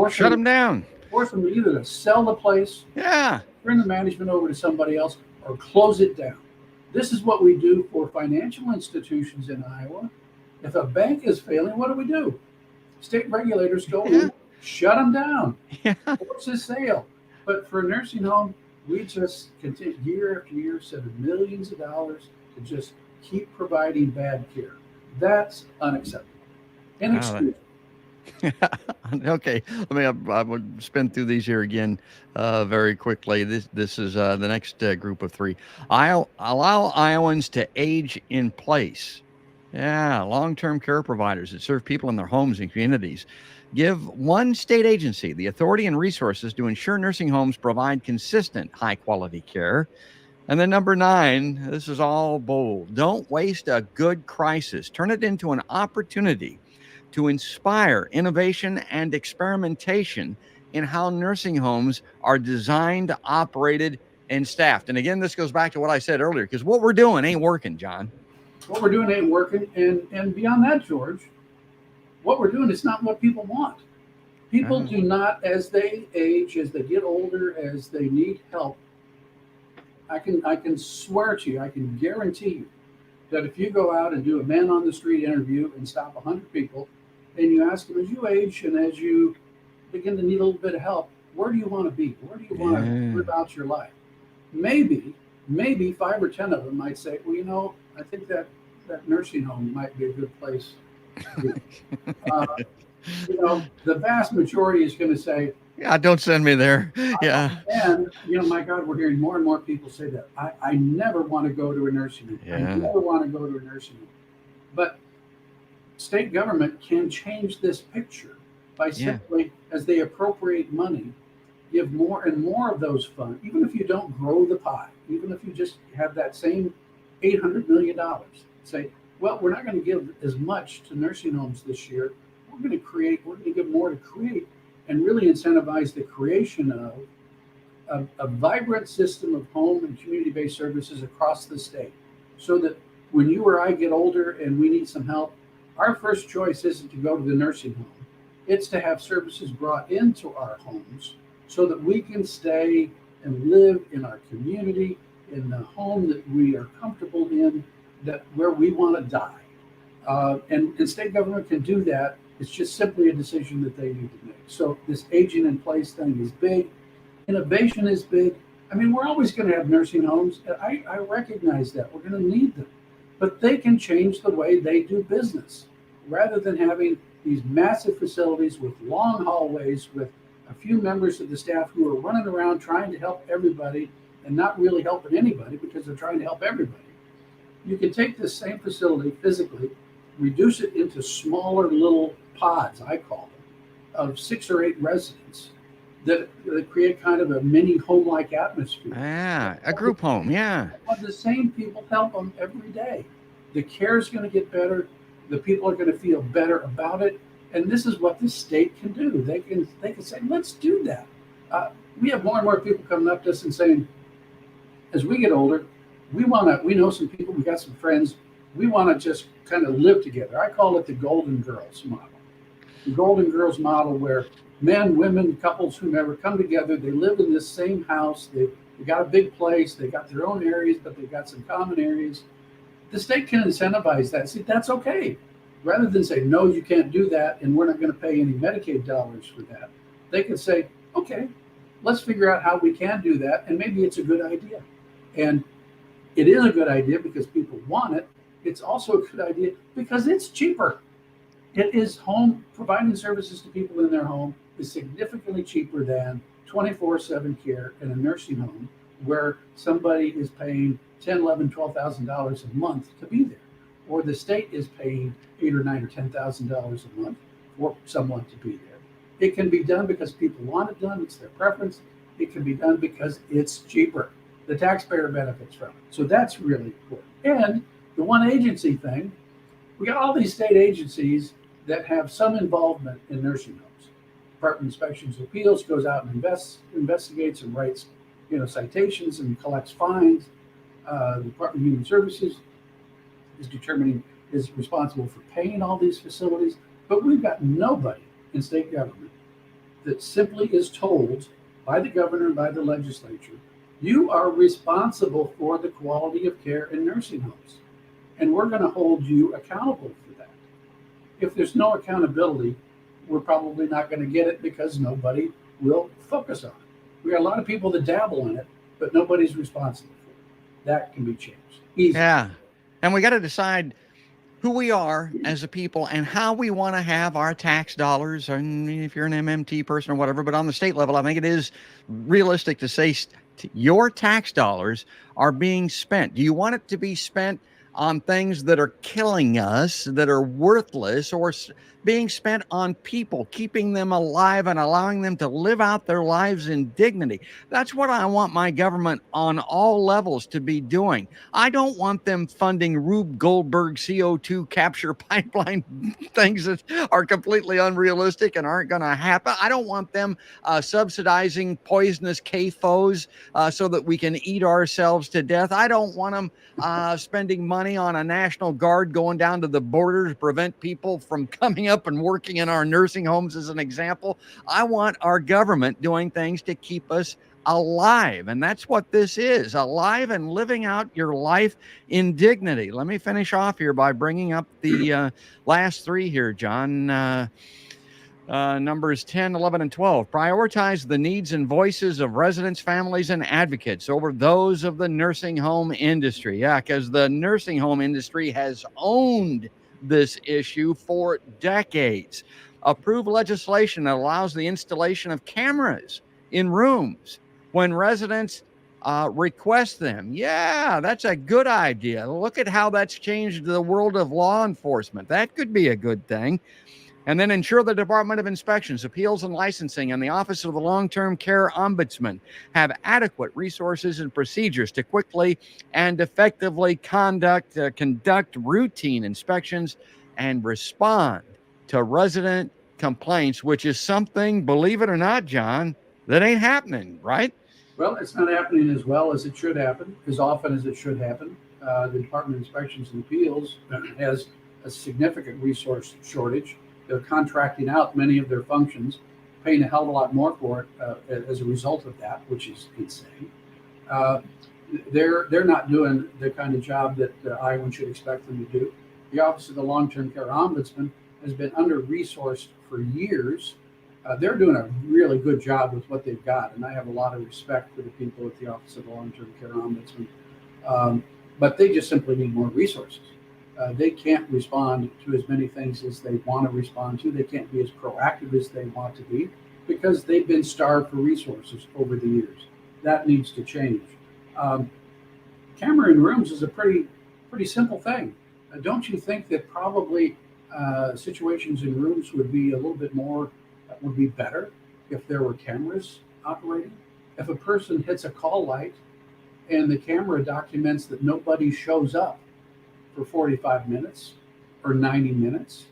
Shut them down. Force them either to sell the place, turn the management over to somebody else, or close it down. This is what we do for financial institutions in Iowa. If a bank is failing, what do? State regulators go in, shut them down, force a sale. But for a nursing home, we just continue year after year, spending millions of dollars to just keep providing bad care. That's unacceptable. Inexcusable. Okay, I would spin through these here again very quickly. This is the next group of three. Allow Iowans to age in place. Long-term care providers that serve people in their homes and communities. Give one state agency the authority and resources to ensure nursing homes provide consistent, high-quality care. And then number 9, this is all bold. Don't waste a good crisis. Turn it into an opportunity to inspire innovation and experimentation in how nursing homes are designed, operated, and staffed. And again, this goes back to what I said earlier, because what we're doing ain't working, John. What we're doing ain't working. And beyond that, George, what we're doing is not what people want. People do not, as they age, as they get older, as they need help, I can swear to you, I can guarantee you that if you go out and do a man on the street interview and stop 100 people, and you ask them, as you age and as you begin to need a little bit of help, Where do you want to be? Where do you want to live out your life? Maybe 5 or 10 of them might say, well, you know, I think that nursing home might be a good place to be. You know, the vast majority is going to say, yeah, don't send me there. Yeah. And, you know, my God, we're hearing more and more people say that. I never want to go to a nursing home. Yeah. I never want to go to a nursing home. But state government can change this picture by simply, as they appropriate money, give more and more of those funds, even if you don't grow the pie, even if you just have that same $800 million, say, well, we're not going to give as much to nursing homes this year. We're going to give more to create and really incentivize the creation of a vibrant system of home and community-based services across the state, so that when you or I get older and we need some help, our first choice isn't to go to the nursing home. It's to have services brought into our homes so that we can stay and live in our community, in the home that we are comfortable in, that where we want to die. And state government can do that. It's just simply a decision that they need to make. So this aging in place thing is big. Innovation is big. I mean, we're always going to have nursing homes. I recognize that. We're going to need them. But they can change the way they do business. Rather than having these massive facilities with long hallways with a few members of the staff who are running around trying to help everybody and not really helping anybody because they're trying to help everybody. You can take this same facility physically, reduce it into smaller little pods, I call them, of 6 or 8 residents that create kind of a mini home-like atmosphere. Yeah, a group home, yeah. But the same people help them every day. The care is going to get better. The people are going to feel better about it. And this is what the state can do. They can say, let's do that. We have more and more people coming up to us and saying, as we get older, we know some people, we got some friends, we want to just kind of live together. I call it the Golden Girls model. The Golden Girls model, where men, women, couples, whomever come together, they live in this same house, they got a big place, they got their own areas, but they've got some common areas. The state can incentivize that. See, that's okay. Rather than say, no, you can't do that, and we're not going to pay any Medicaid dollars for that, they can say, okay, let's figure out how we can do that, and maybe it's a good idea. And it is a good idea because people want it. It's also a good idea because it's cheaper. It is home, providing services to people in their home is significantly cheaper than 24/7 care in a nursing home where somebody is paying $10,000, $11,000, $12,000 a month to be there, or the state is paying $8,000 or $9,000 or $10,000 a month for someone to be there. It can be done because people want it done. It's their preference. It can be done because it's cheaper. The taxpayer benefits from it. So that's really important. And the one agency thing, we got all these state agencies that have some involvement in nursing homes. Department of Inspections and Appeals goes out and investigates and writes, citations and collects fines. The Department of Human Services is responsible for paying all these facilities. But we've got nobody in state government that simply is told by the governor and by the legislature, you are responsible for the quality of care in nursing homes, and we're going to hold you accountable for that. If there's no accountability, we're probably not going to get it because nobody will focus on it. We got a lot of people that dabble in it, but nobody's responsible for it. That can be changed. Easy. Yeah. And we got to decide who we are as a people and how we want to have our tax dollars. And if you're an MMT person or whatever, but on the state level, I think it is realistic to say your tax dollars are being spent. Do you want it to be spent on things that are killing us, that are worthless, or being spent on people, keeping them alive and allowing them to live out their lives in dignity? That's what I want my government on all levels to be doing. I don't want them funding Rube Goldberg CO2 capture pipeline things that are completely unrealistic and aren't going to happen. I don't want them subsidizing poisonous CAFOs so that we can eat ourselves to death. I don't want them spending money on a National Guard going down to the border to prevent people from coming up and working in our nursing homes, as an example. I want our government doing things to keep us alive. And that's what this is, alive and living out your life in dignity. Let me finish off here by bringing up the last three here, John. Numbers 10, 11, and 12. Prioritize the needs and voices of residents, families, and advocates over those of the nursing home industry. Yeah, because the nursing home industry has owned this issue for decades. Approve legislation that allows the installation of cameras in rooms when residents request them. Yeah, that's a good idea. Look at how that's changed the world of law enforcement. That could be a good thing. And then ensure the Department of Inspections, Appeals and Licensing, and the Office of the Long-Term Care Ombudsman have adequate resources and procedures to quickly and effectively conduct routine inspections and respond to resident complaints, which is something, believe it or not, John, that ain't happening, right? Well, it's not happening as well as it should happen, as often as it should happen. The Department of Inspections and Appeals has a significant resource shortage. They're contracting out many of their functions, paying a hell of a lot more for it as a result of that, which is insane. They're not doing the kind of job that Iowans should expect them to do. The Office of the Long-Term Care Ombudsman has been under-resourced for years. They're doing a really good job with what they've got, and I have a lot of respect for the people at the Office of the Long-Term Care Ombudsman. But they just simply need more resources. They can't respond to as many things as they want to respond to. They can't be as proactive as they want to be because they've been starved for resources over the years. That needs to change. Camera in rooms is a pretty simple thing. Don't you think that probably situations in rooms would be a little bit more, would be better if there were cameras operating? If a person hits a call light and the camera documents that nobody shows up for 45 minutes or 90 minutes,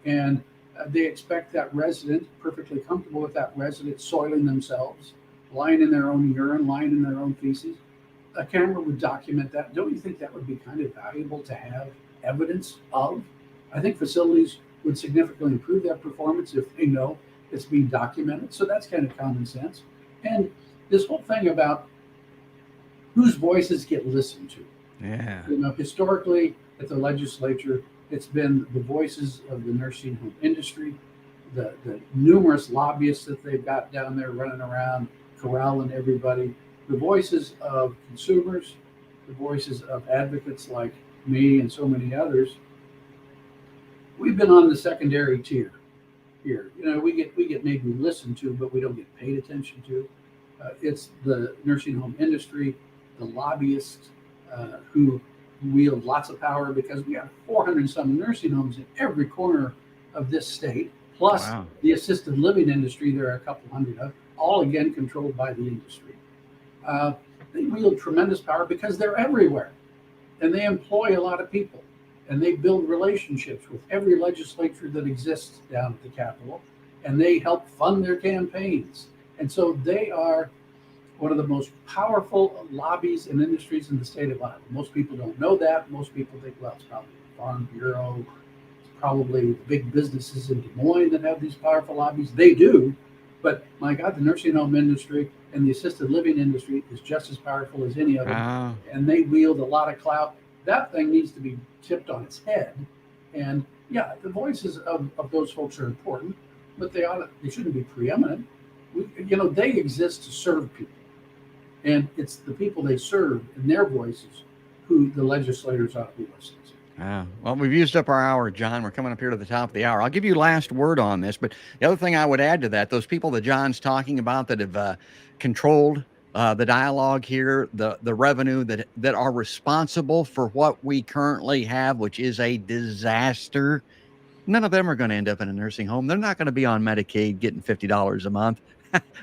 and they expect that resident, perfectly comfortable with that resident soiling themselves, lying in their own urine, lying in their own feces, a camera would document that. Don't you think that would be kind of valuable to have evidence of? I think facilities would significantly improve that performance if they know it's being documented. So that's kind of common sense. And this whole thing about whose voices get listened to. Yeah. Historically at the legislature, it's been the voices of the nursing home industry, the numerous lobbyists that they've got down there running around corralling everybody, the voices of consumers, the voices of advocates like me and so many others. We've been on the secondary tier here. We get maybe listened to, but we don't get paid attention to. It's the nursing home industry, the lobbyists who wield lots of power because we have 400 some nursing homes in every corner of this state, plus the assisted living industry there are a couple hundred of, all again controlled by the industry. They wield tremendous power because they're everywhere, and they employ a lot of people, and they build relationships with every legislature that exists down at the Capitol, and they help fund their campaigns. And so they are one of the most powerful lobbies and industries in the state of Iowa. Most people don't know that. Most people think, well, it's probably the Farm Bureau. It's probably the big businesses in Des Moines that have these powerful lobbies. They do. But my God, the nursing home industry and the assisted living industry is just as powerful as any of them. And they wield a lot of clout. That thing needs to be tipped on its head. And yeah, the voices of those folks are important, but they shouldn't be preeminent. They exist to serve people. And it's the people they serve and their voices who the legislators ought to be listening to. Well, we've used up our hour, John. We're coming up here to the top of the hour. I'll give you last word on this, but the other thing I would add to that, those people that John's talking about that have controlled the dialogue here, the revenue that are responsible for what we currently have, which is a disaster, none of them are going to end up in a nursing home. They're not going to be on Medicaid getting $50 a month.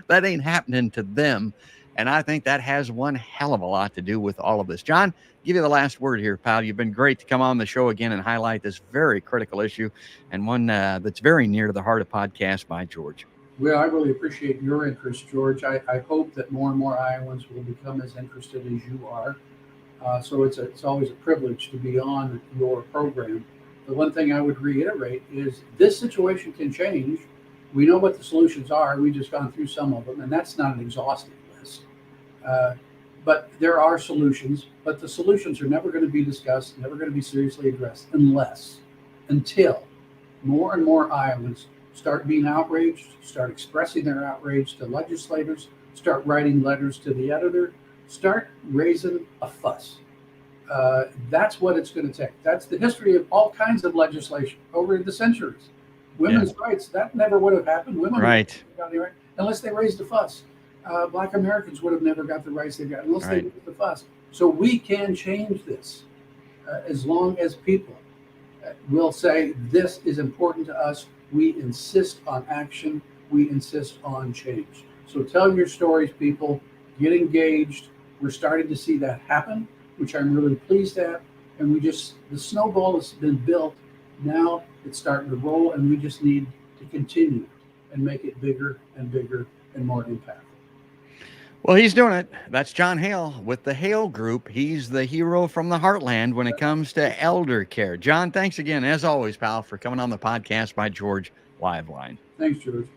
That ain't happening to them. And I think that has one hell of a lot to do with all of this. John, give you the last word here, pal. You've been great to come on the show again and highlight this very critical issue and one that's very near to the heart of Podcast by George. Well, I really appreciate your interest, George. I hope that more and more Iowans will become as interested as you are. So it's always a privilege to be on your program. The one thing I would reiterate is this situation can change. We know what the solutions are. We've just gone through some of them, and that's not an exhaustive list. But there are solutions, but the solutions are never going to be discussed, never going to be seriously addressed until more and more Iowans start being outraged, start expressing their outrage to legislators, start writing letters to the editor, start raising a fuss. That's what it's going to take. That's the history of all kinds of legislation over the centuries. Women's rights, that never would have happened. Women Right. would have got the right unless they raised a fuss. Black Americans would have never got the rights they got unless they raised a fuss. So we can change this as long as people will say this is important to us. We insist on action. We insist on change. So tell your stories, people. Get engaged. We're starting to see that happen, which I'm really pleased at. And the snowball has been built. Now it's starting to roll, and we just need to continue and make it bigger and bigger and more impactful. Well, he's doing it. That's John Hale with the Hale Group. He's the hero from the heartland when it comes to elder care. John, thanks again, as always, pal, for coming on the Podcast by George LiveLine. Thanks, George.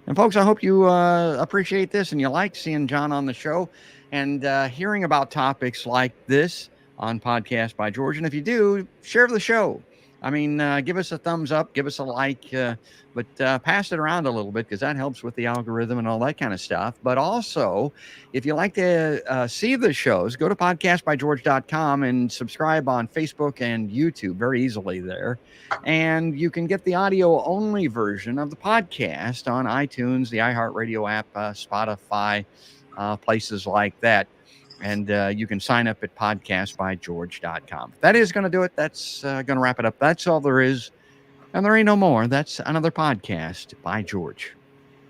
And folks, I hope you appreciate this and you like seeing John on the show and hearing about topics like this on Podcast by George. And if you do, share the show. I mean, give us a thumbs up, give us a like, but pass it around a little bit because that helps with the algorithm and all that kind of stuff. But also, if you like to see the shows, go to podcastbygeorge.com and subscribe on Facebook and YouTube very easily there. And you can get the audio-only version of the podcast on iTunes, the iHeartRadio app, Spotify, places like that. And you can sign up at podcastbygeorge.com. That is going to do it. That's going to wrap it up. That's all there is. And there ain't no more. That's another podcast by George.